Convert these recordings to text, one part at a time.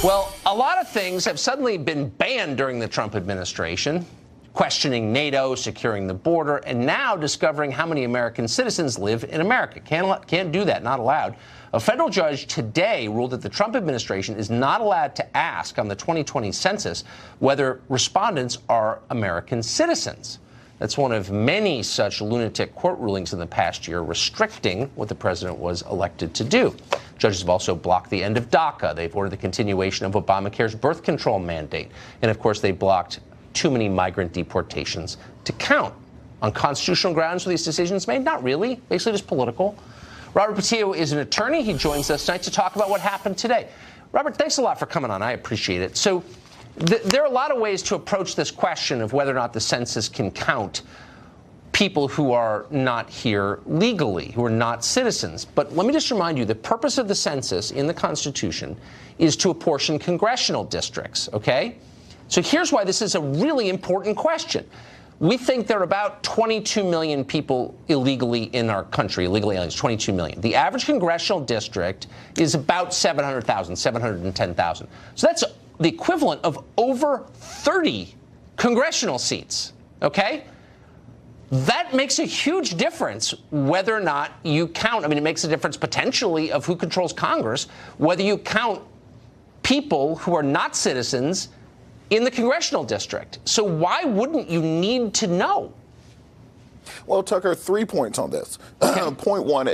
Well, a lot of things have suddenly been banned during the Trump administration. Questioning NATO, securing the border, and now discovering how many American citizens live in America. Can't do that, not allowed. A federal judge today ruled that the Trump administration is not allowed to ask on the 2020 census whether respondents are American citizens. That's one of many such lunatic court rulings in the past year restricting what the president was elected to do. Judges have also blocked the end of DACA. They've ordered the continuation of Obamacare's birth control mandate. And, of course, they blocked too many migrant deportations to count. On constitutional grounds were these decisions made? Not really. Basically just political. Robert Patillo is an attorney. He joins us tonight to talk about what happened today. Robert, thanks a lot for coming on. I appreciate it. So there are a lot of ways to approach this question of whether or not the census can count people who are not here legally, who are not citizens. But let me just remind you, the purpose of the census in the Constitution is to apportion congressional districts, okay? So here's why this is a really important question. We think there are about 22 million people illegally in our country, illegal aliens, 22 million. The average congressional district is about 700,000, 710,000. So that's the equivalent of over 30 congressional seats, okay? That makes a huge difference whether or not you count. I mean, it makes a difference potentially of who controls Congress, whether you count people who are not citizens in the congressional district. So why wouldn't you need to know? Well, Tucker, 3 points on this. Point one,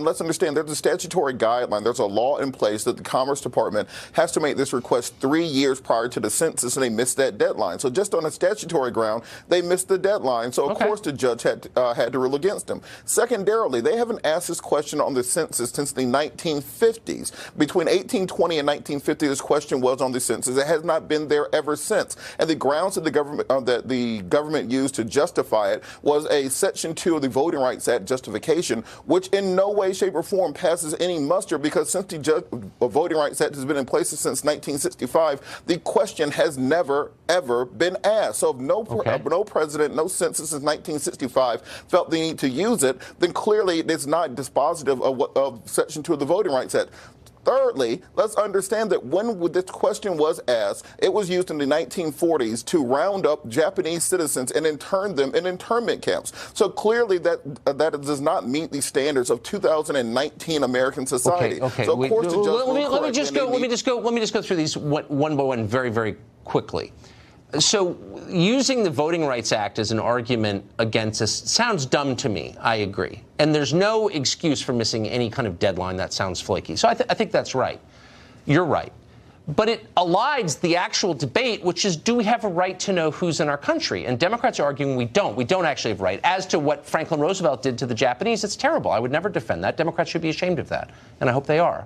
let's understand there's a statutory guideline. There's a law in place that the Commerce Department has to make this request 3 years prior to the census, and they missed that deadline. So just on a statutory ground, they missed the deadline. So, of course, the judge had to rule against them. Secondarily, they haven't asked this question on the census since the 1950s. Between 1820 and 1950, this question was on the census. It has not been there ever since. And the grounds that the government used to justify it was a Section 2 of the Voting Rights Act justification, which in no way, shape, or form passes any muster, because since the Voting Rights Act has been in place since 1965, the question has never, ever been asked. So if no president, no census since 1965 felt the need to use it, then clearly it's not dispositive of Section 2 of the Voting Rights Act. Thirdly, let's understand that when this question was asked, it was used in the 1940s to round up Japanese citizens and intern them in internment camps. So clearly that does not meet the standards of 2019 American society. Okay. So of course, let me just go through these one by one very, very quickly. So using the Voting Rights Act as an argument against this sounds dumb to me. I agree. And there's no excuse for missing any kind of deadline. That sounds flaky. So I think that's right. You're right. But it elides the actual debate, which is, do we have a right to know who's in our country? And Democrats are arguing we don't. We don't actually have a right. As to what Franklin Roosevelt did to the Japanese, it's terrible. I would never defend that. Democrats should be ashamed of that. And I hope they are.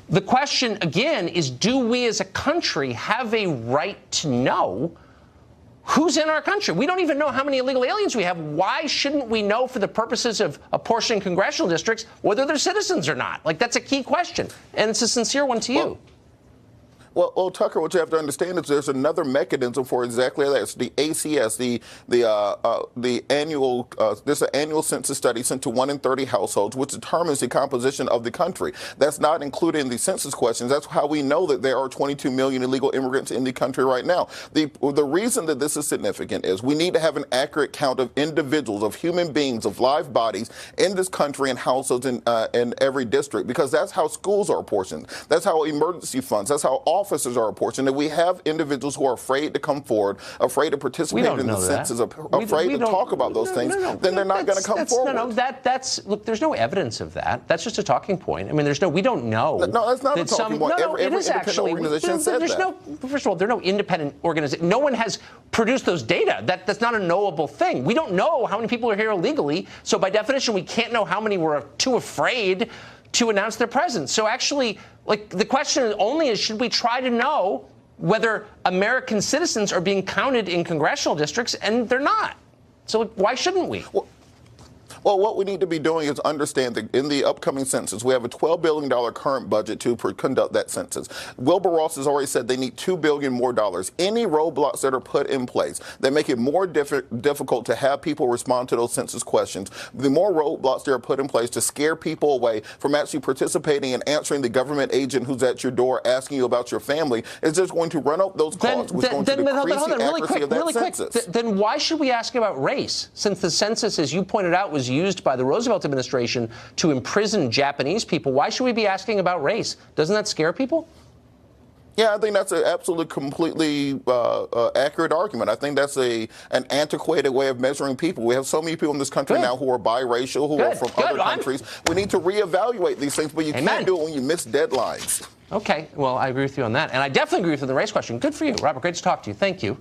The question, again, is, do we as a country have a right to know who's in our country? We don't even know how many illegal aliens we have. Why shouldn't we know, for the purposes of apportioning congressional districts, whether they're citizens or not? Like, that's a key question. And it's a sincere one to you. Well, Tucker, what you have to understand is there's another mechanism for exactly that. It's the ACS, the annual there's an annual census study sent to 1 in 30 households, which determines the composition of the country. That's not included in the census questions. That's how we know that there are 22 million illegal immigrants in the country right now. The reason that this is significant is we need to have an accurate count of individuals, of human beings, of live bodies in this country and households in every district, because that's how schools are apportioned. That's how emergency funds, that's how officers are apportioned. And we have individuals who are afraid to come forward, afraid to participate in the census, afraid to talk about those things, then they're not going to come forward. Look, there's no evidence of that. That's just a talking point. I mean, we don't know. No, that's not a talking point. Every independent organization said that. First of all, there are no independent organizations. No one has produced those data. That's not a knowable thing. We don't know how many people are here illegally. So by definition, we can't know how many were too afraid to announce their presence. So actually, like, the question only is, should we try to know whether American citizens are being counted in congressional districts? And they're not. So why shouldn't we? Well, what we need to be doing is understand that in the upcoming census, we have a $12 billion current budget to conduct that census. Wilbur Ross has already said they need $2 billion more dollars. Any roadblocks that are put in place that make it more difficult to have people respond to those census questions, the more roadblocks that are put in place to scare people away from actually participating and answering the government agent who's at your door asking you about your family, is just going to run up those costs, which is going to decrease the accuracy of that census. Then why should we ask about race? Since the census, as you pointed out, was used by the Roosevelt administration to imprison Japanese people, why should we be asking about race? Doesn't that scare people? Yeah, I think that's an absolutely completely accurate argument. I think that's an antiquated way of measuring people. We have so many people in this country now who are biracial, who are from other countries. We need to reevaluate these things, but you can't do it when you miss deadlines. Okay, well, I agree with you on that. And I definitely agree with you on the race question. Good for you. Robert, great to talk to you. Thank you.